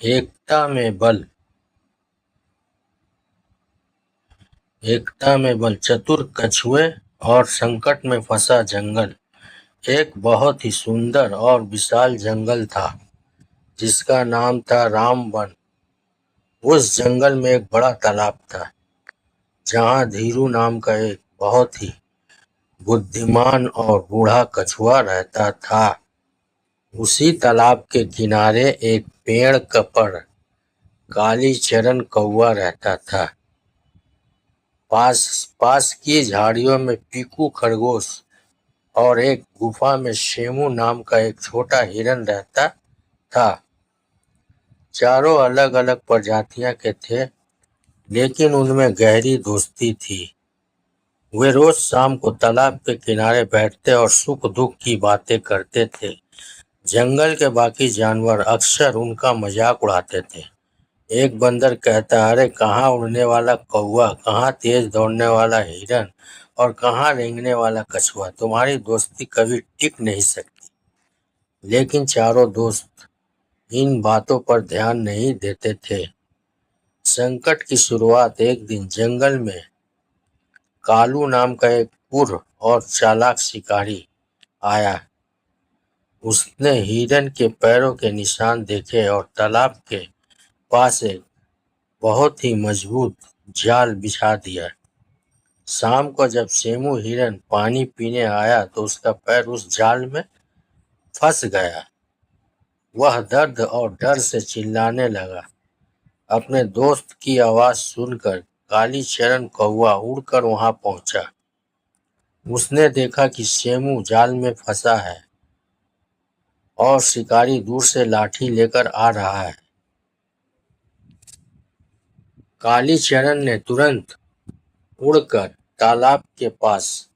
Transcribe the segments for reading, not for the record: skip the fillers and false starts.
एकता में बल। एकता में बल। चतुर कछुए और संकट में फंसा जंगल। एक बहुत ही सुंदर और विशाल जंगल था जिसका नाम था रामवन। उस जंगल में एक बड़ा तालाब था जहाँ धीरू नाम का एक बहुत ही बुद्धिमान और बूढ़ा कछुआ रहता था। उसी तालाब के किनारे एक पेड़ पर कालीचरण कौवा रहता था। पास पास की झाड़ियों में पीकू खरगोश और एक गुफा में शेमू नाम का एक छोटा हिरन रहता था। चारों अलग अलग प्रजातियां के थे, लेकिन उनमें गहरी दोस्ती थी। वे रोज शाम को तालाब के किनारे बैठते और सुख दुख की बातें करते थे। जंगल के बाकी जानवर अक्सर उनका मजाक उड़ाते थे। एक बंदर कहता, अरे कहाँ उड़ने वाला कौवा, कहाँ तेज दौड़ने वाला हिरन और कहाँ रेंगने वाला कछुआ, तुम्हारी दोस्ती कभी टिक नहीं सकती। लेकिन चारों दोस्त इन बातों पर ध्यान नहीं देते थे। संकट की शुरुआत एक दिन जंगल में कालू नाम का एक क्रूर और चालाक शिकारी आया। उसने हिरन के पैरों के निशान देखे और तालाब के पास एक बहुत ही मजबूत जाल बिछा दिया। शाम को जब शेमू हिरन पानी पीने आया तो उसका पैर उस जाल में फंस गया। वह दर्द और डर से चिल्लाने लगा। अपने दोस्त की आवाज सुनकर कालीचरण कौवा उड़कर वहां पहुंचा। उसने देखा कि शेमू जाल में फंसा है और शिकारी दूर से लाठी लेकर आ रहा है। कालीचरण ने तुरंत उड़कर तालाब के पास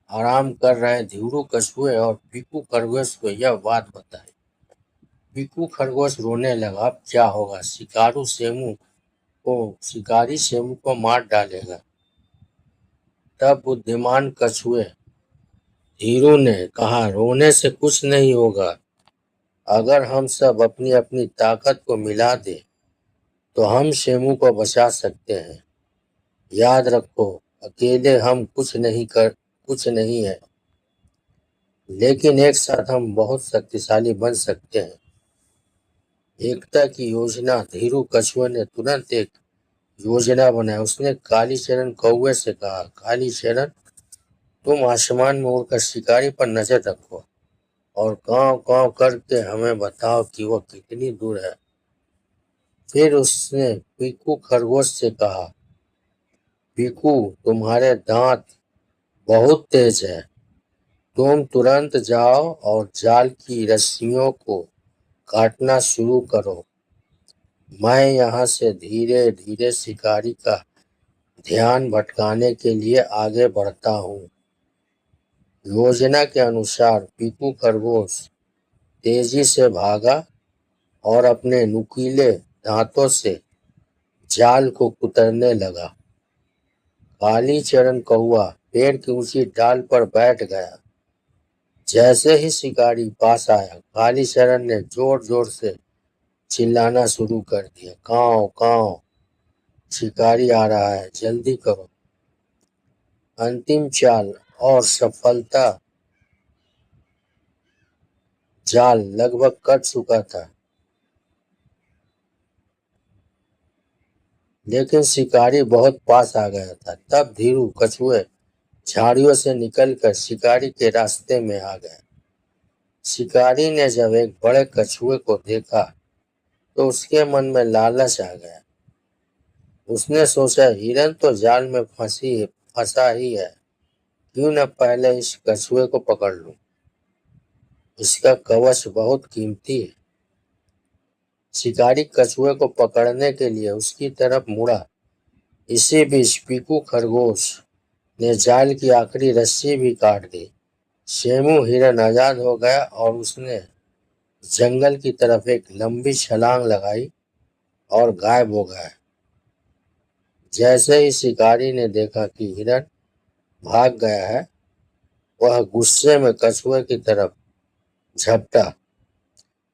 आराम कर रहे धीरू कछुए और पीकू खरगोश को यह बात बताई। पीकू खरगोश रोने लगा, अब क्या होगा, शिकारी शेमू को मार डालेगा। तब बुद्धिमान कछुए धीरू ने कहा, रोने से कुछ नहीं होगा। अगर हम सब अपनी अपनी ताकत को मिला दें तो हम शेमू को बचा सकते हैं। याद रखो, अकेले हम कुछ नहीं है, लेकिन एक साथ हम बहुत शक्तिशाली बन सकते हैं। एकता की योजना। धीरू कछुए ने तुरंत एक योजना बनाई। उसने कालीचरण कौवे से कहा, कालीचरण, तुम आसमान में उड़कर शिकारी पर नजर रखो और कांव कांव करके हमें बताओ कि वो कितनी दूर है। फिर उसने पीकू खरगोश से कहा, पीकू, तुम्हारे दांत बहुत तेज है, तुम तुरंत जाओ और जाल की रस्सियों को काटना शुरू करो। मैं यहाँ से धीरे धीरे शिकारी का ध्यान भटकाने के लिए आगे बढ़ता हूँ। योजना के अनुसार पीकू खरगोश तेजी से भागा और अपने नुकीले दांतों से जाल को कुतरने लगा। कालीचरण कौवा पेड़ की ऊंची डाल पर बैठ गया। जैसे ही शिकारी पास आया, कालीचरण ने जोर जोर से चिल्लाना शुरू कर दिया, कांव कांव, शिकारी आ रहा है, जल्दी करो। अंतिम चाल और सफलता। जाल लगभग कट चुका था, लेकिन शिकारी बहुत पास आ गया था। तब धीरू कछुए झाड़ियों से निकलकर शिकारी के रास्ते में आ गया। शिकारी ने जब एक बड़े कछुए को देखा तो उसके मन में लालच आ गया। उसने सोचा, हिरन तो जाल में फंसा ही है, क्यों न पहले इस कछुए को पकड़ लूं। इसका कवच बहुत कीमती है। शिकारी कछुए को पकड़ने के लिए उसकी तरफ मुड़ा। इसी बीच पीकू खरगोश ने जाल की आखिरी रस्सी भी काट दी। शेमू हिरन आजाद हो गया और उसने जंगल की तरफ एक लंबी छलांग लगाई और गायब हो गया। जैसे ही शिकारी ने देखा कि हिरन भाग गया है, वह गुस्से में कछुए की तरफ झपटा।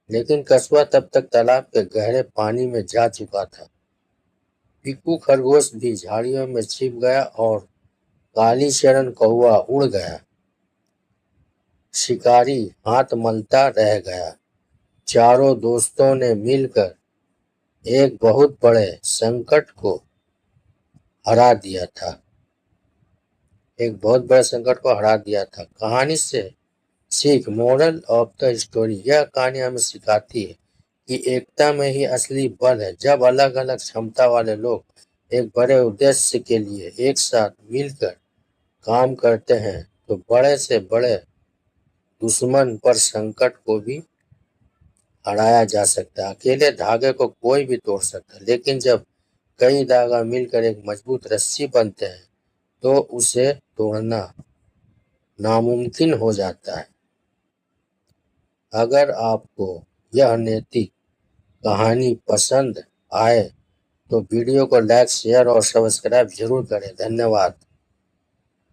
लेकिन कछुआ तब तक तालाब के गहरे पानी में जा चुका था। पिक्कू खरगोश भी झाड़ियों में छिप गया और कालीचरण कौवा उड़ गया। शिकारी हाथ मलता रह गया। चारों दोस्तों ने मिलकर एक बहुत बड़े संकट को हरा दिया था। एक बहुत बड़े संकट को हरा दिया था। कहानी से सीख, मोरल ऑफ द स्टोरी, यह कहानी हमें सिखाती है कि एकता में ही असली बल है। जब अलग अलग क्षमता वाले लोग एक बड़े उद्देश्य के लिए एक साथ मिलकर काम करते हैं तो बड़े से बड़े दुश्मन पर संकट को भी हराया जा सकता है। अकेले धागे को कोई भी तोड़ सकता है, लेकिन जब कई धागा मिलकर एक मजबूत रस्सी बनते हैं तो उसे तोड़ना नामुमकिन हो जाता है। अगर आपको यह नैतिक कहानी पसंद आए तो वीडियो को लाइक, शेयर और सब्सक्राइब जरूर करें। धन्यवाद।